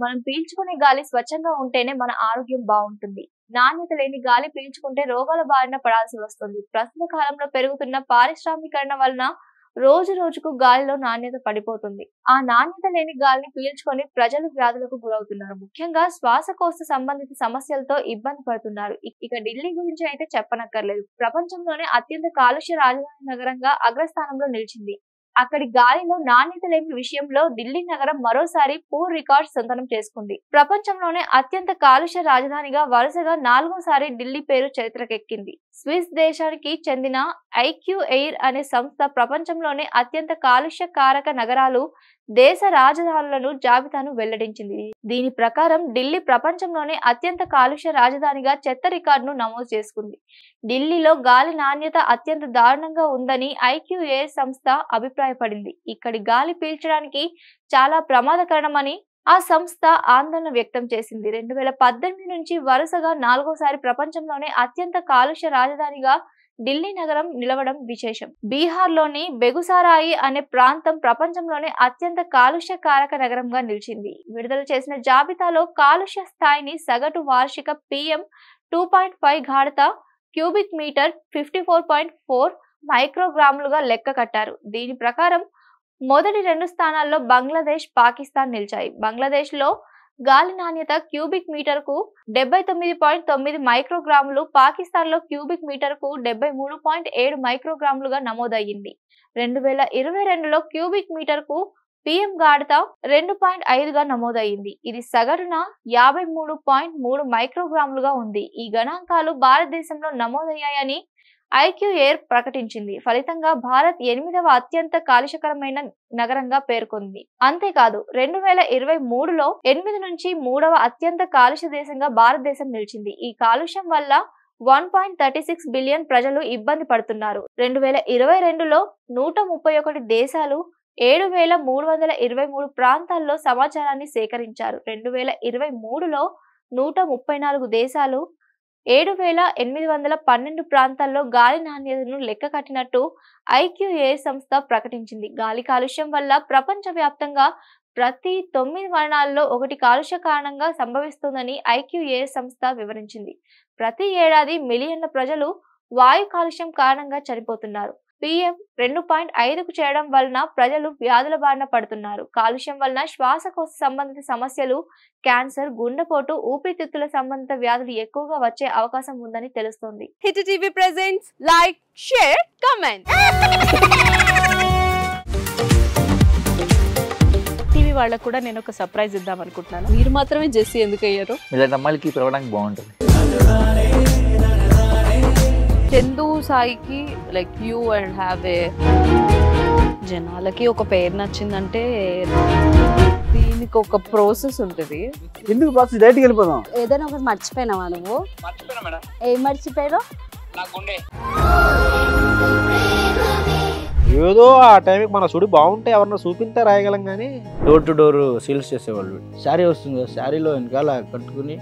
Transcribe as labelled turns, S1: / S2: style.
S1: మనం పీల్చుకునే గాలి స్వచ్ఛంగా ఉంటేనే మన ఆరోగ్యం బాగుంటుంది. నాణ్యత లేని గాలి పీల్చుకుంటే రోగాల బారిన పడాల్సి వస్తుంది. ప్రస్తుత కాలంలో పెరుగుతున్న పారిశ్రామికరణ వలన రోజు రోజుకు గాలిలో నాణ్యత పడిపోతుంది. ఆ నాణ్యత లేని గాలిని పీల్చుకొని ప్రజలు వ్యాధులకు గురవుతున్నారు. ముఖ్యంగా శ్వాసకోశ సంబంధిత సమస్యలతో ఇబ్బంది పడుతున్నారు. ఇక ఢిల్లీ గురించి అయితే చెప్పనక్కర్లేదు. ప్రపంచంలోనే అత్యంత కాలుష్య రాజధాని నగరంగా అగ్రస్థానంలో నిలిచింది. అక్కడి గాలిలో నాణ్యత లేని విషయంలో ఢిల్లీ నగరం మరోసారి పూర్ రికార్డ్ సొంతం చేసుకుంది. ప్రపంచంలోనే అత్యంత కాలుష్య రాజధానిగా వరుసగా 4వసారి ఢిల్లీ పేరు చరిత్రకెక్కింది. స్విస్ దేశానికి చెందిన ఐక్యూ ఎయిర్ అనే సంస్థ ప్రపంచంలోనే అత్యంత కాలుష్య కారక నగరాలు దేశ రాజధానులను జాబితాను వెల్లడించింది. దీని ప్రకారం ఢిల్లీ ప్రపంచంలోనే అత్యంత కాలుష్య రాజధానిగా చెత్త రికార్డును నమోదు చేసుకుంది. ఢిల్లీలో గాలి నాణ్యత అత్యంత దారుణంగా ఉందని ఐక్యూ ఎయిర్ సంస్థ అభిప్రాయపడింది. ఇక్కడి గాలి పీల్చడానికి చాలా ప్రమాదకరమని ఆ సంస్థ ఆందోళన వ్యక్తం చేసింది. 2018 నుంచి వరుసగా 4వసారి ప్రపంచంలోనే అత్యంత కాలుష్య రాజధానిగా ఢిల్లీ నగరం నిలవడం విశేషం. బీహార్లోని బెగుసారాయి అనే ప్రాంతం ప్రపంచంలోనే అత్యంత కాలుష్య కారక నగరంగా నిలిచింది. విడుదల చేసిన జాబితాలో కాలుష్య స్థాయిని సగటు వార్షిక PM 2.5 గాఢత క్యూబిక్ మీటర్ 54.4 మైక్రోగ్రాములుగా లెక్క కట్టారు. దీని ప్రకారం మొదటి 2 స్థానాల్లో బంగ్లాదేశ్, పాకిస్తాన్ నిలిచాయి. బంగ్లాదేశ్ లో గాలి నాణ్యత క్యూబిక్ మీటర్కు 79.9 మైక్రోగ్రాములు, పాకిస్తాన్ లో క్యూబిక్ మీటర్కు 73.7 మైక్రోగ్రాములుగా నమోదయ్యింది. 2022లో క్యూబిక్ మీటర్కు PM గాఢత 2.5గా నమోదయ్యింది. ఇది సగటున 53.3 మైక్రోగ్రాములుగా ఉంది. ఈ గణాంకాలు భారతదేశంలో నమోదయ్యాయని ఐక్యూ ఎయిర్ ప్రకటించింది. ఫలితంగా భారత్ 8వ అత్యంత కాలుష్యకరమైన నగరంగా పేర్కొంది. అంతేకాదు 2023లో 8 నుంచి 3వ అత్యంత కాలుష్య దేశంగా భారతదేశం నిలిచింది. ఈ కాలుష్యం వల్ల 1.36 బిలియన్ ప్రజలు ఇబ్బంది పడుతున్నారు. 2022లో 131 దేశాలు 7323 ప్రాంతాల్లో సమాచారాన్ని సేకరించారు. 2023లో 134 దేశాలు 7812 ప్రాంతాల్లో గాలి నాణ్యతను లెక్క కట్టినట్టు ఐక్యూ ఎయిర్ సంస్థ ప్రకటించింది. గాలి కాలుష్యం వల్ల ప్రపంచవ్యాప్తంగా ప్రతి 9 మరణాల్లో 1 కాలుష్య కారణంగా సంభవిస్తుందని ఐక్యూ ఎయిర్ సంస్థ వివరించింది. ప్రతి ఏడాది మిలియన్ల ప్రజలు వాయు కాలుష్యం కారణంగా చనిపోతున్నారు. PM 2.5కు చేరడం వలన ప్రజలు వ్యాధుల బారిన పడుతున్నారు. కాలుష్యం వలన శ్వాసకోశ సంబంధిత సమస్యలు, క్యాన్సర్, గుండెపోటు, ఊపిరితిత్తుల సంబంధిత వ్యాధులు ఎక్కువగా వచ్చే అవకాశం ఉందని తెలుస్తోంది.
S2: Hit TV presents like, share, comment. TV వాళ్ళకు కూడా నేను ఒక సర్ప్రైజ్ ఇద్దాం అనుకుంటున్నాను. మీరు మాత్రమే జెస్సీ ఎందుకు అయ్యారు?
S3: ఇలాంటి అమ్మాయిలకి పిలవడానికి బాగుంటుంది.
S2: చందు సాయికి like you and have a జనాలకి ఒక పేరు నచ్చిందంటే దీనికి ఒక ప్రాసెస్ ఉంటుంది.
S4: ఎందుకు ప్రాసెస్ డైరెక్ట్‌గా వెళ్ళిపోదాం.
S5: ఏదైనా ఒకటి మర్చిపోయినావా నువ్వు?
S3: మర్చిపోయినా మేడం.
S5: ఏం మర్చిపోయావు?
S3: నా గుండె.
S4: ఏదో ఆ టైంకి మన సుడి బాగుంటే ఎవరన్నా చూపిస్తే రాయగలం కానీ డోర్ టు డోర్ సేల్స్ చేసేవాళ్ళు. శారీ వస్తుంది, శారీలో వెనకాల కట్టుకుని